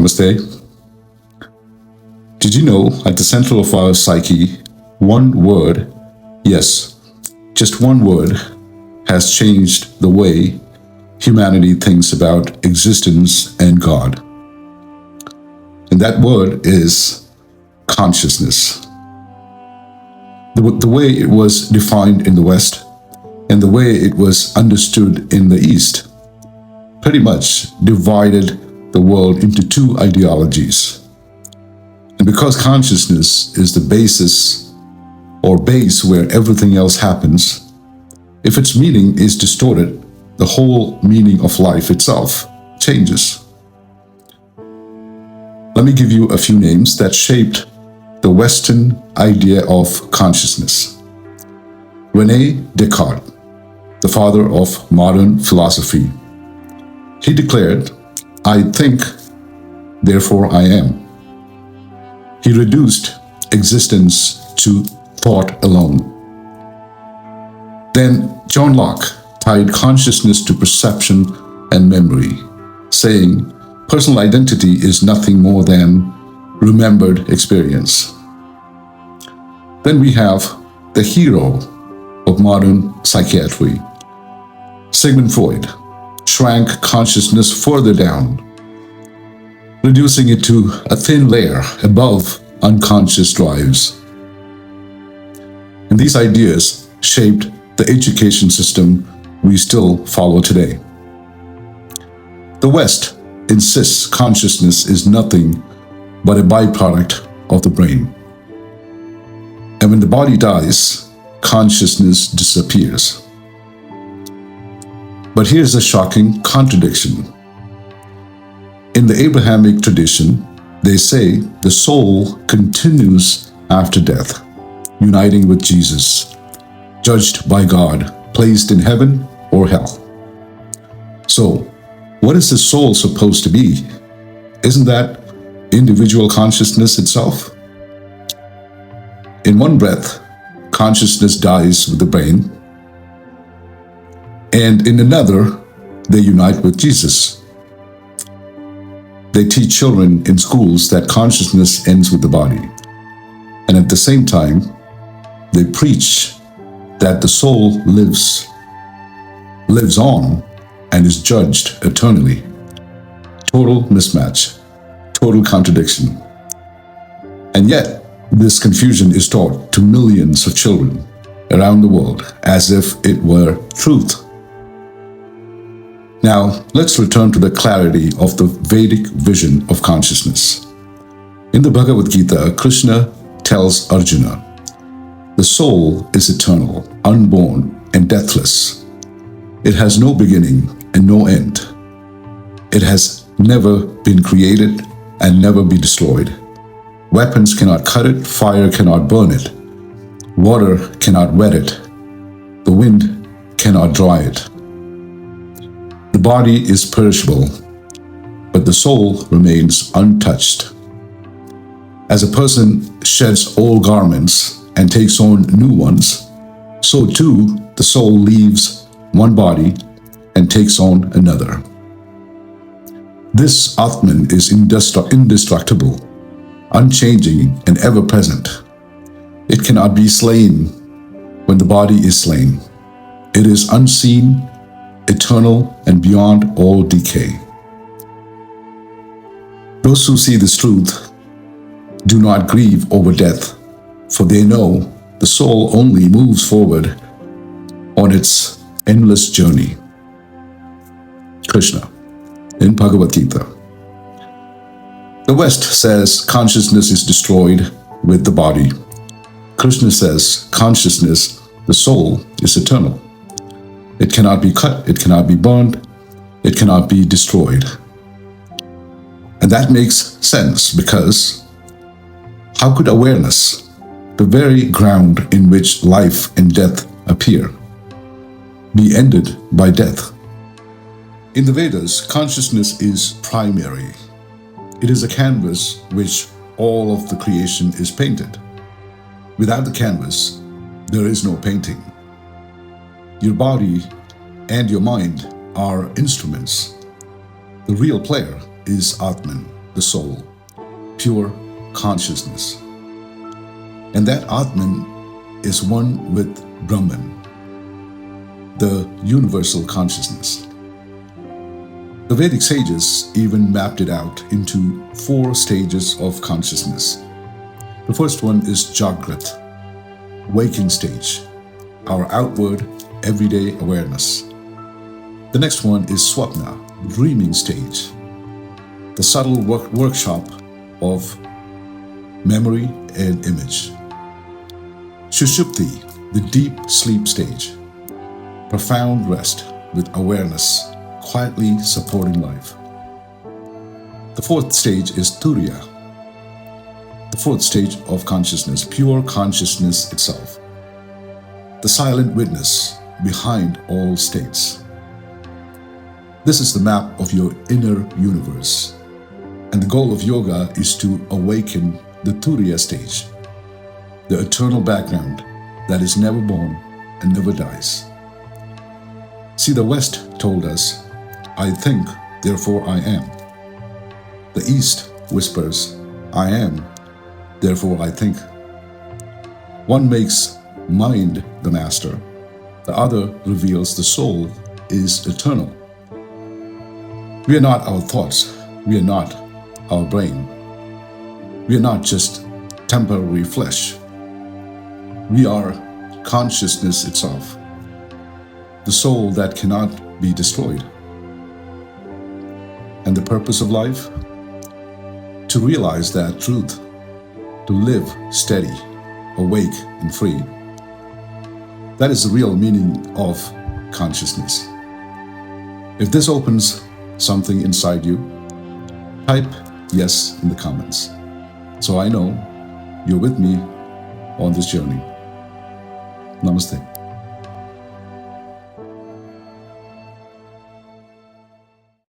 Namaste. Did you know at the center of our psyche, one word, yes, just one word, has changed the way humanity thinks about existence and God? And that word is consciousness. The way it was defined in the West and the way it was understood in the East pretty much divided the world into two ideologies. And because consciousness is the basis or base where everything else happens, if its meaning is distorted, the whole meaning of life itself changes. Let me give you a few names that shaped the Western idea of consciousness. René Descartes, the father of modern philosophy. He declared, "I think, therefore I am." He reduced existence to thought alone. Then John Locke tied consciousness to perception and memory, saying, personal identity is nothing more than remembered experience. Then we have the hero of modern psychiatry. Sigmund Freud shrank consciousness further down, reducing it to a thin layer above unconscious drives. And these ideas shaped the education system we still follow today. The West insists consciousness is nothing but a byproduct of the brain. And when the body dies, consciousness disappears. But here's a shocking contradiction. In the Abrahamic tradition, they say the soul continues after death, uniting with Jesus, judged by God, placed in heaven or hell. So, what is the soul supposed to be? Isn't that individual consciousness itself? In one breath, consciousness dies with the brain, and in another, they unite with Jesus. They teach children in schools that consciousness ends with the body, and at the same time, they preach that the soul lives on and is judged eternally. Total mismatch, total contradiction. And yet, this confusion is taught to millions of children around the world as if it were truth. Now, let's return to the clarity of the Vedic vision of consciousness. In the Bhagavad Gita, Krishna tells Arjuna, the soul is eternal, unborn, and deathless. It has no beginning and no end. It has never been created and never be destroyed. Weapons cannot cut it, fire cannot burn it, water cannot wet it, the wind cannot dry it. The body is perishable, but the soul remains untouched. As a person sheds old garments and takes on new ones, so too the soul leaves one body and takes on another. This Atman is indestructible, unchanging and ever-present. It cannot be slain when the body is slain. It is unseen, eternal, and beyond all decay. Those who see this truth do not grieve over death, for they know the soul only moves forward on its endless journey. Krishna, in Bhagavad Gita. The West says consciousness is destroyed with the body. Krishna says consciousness, the soul, is eternal. It cannot be cut, it cannot be burned, it cannot be destroyed. And that makes sense because how could awareness, the very ground in which life and death appear, be ended by death? In the Vedas, consciousness is primary. It is a canvas which all of the creation is painted. Without the canvas, there is no painting. Your body and your mind are instruments. The real player is Atman, the soul, pure consciousness. And that Atman is one with Brahman, the universal consciousness. The Vedic sages even mapped it out into 4 stages of consciousness. The first one is Jagrat, waking stage, our outward, everyday awareness. The next one is Swapna, dreaming stage, the subtle workshop of memory and image. Sushupti, the deep sleep stage, profound rest with awareness, quietly supporting life. The 4th stage is turiya, the 4th stage of consciousness, pure consciousness itself, the silent witness behind all states. This is the map of your inner universe, and the goal of yoga is to awaken the turiya stage, the eternal background that is never born and never dies. See, the West told us, I think, therefore I am. The East whispers, I am, therefore I think. One makes mind the master, the other reveals the soul is eternal. We are not our thoughts, we are not our brain. We are not just temporary flesh. We are consciousness itself, the soul that cannot be destroyed. And the purpose of life? To realize that truth, to live steady, awake, and free. That is the real meaning of consciousness. If this opens something inside you, type yes in the comments, so I know you're with me on this journey. Namaste.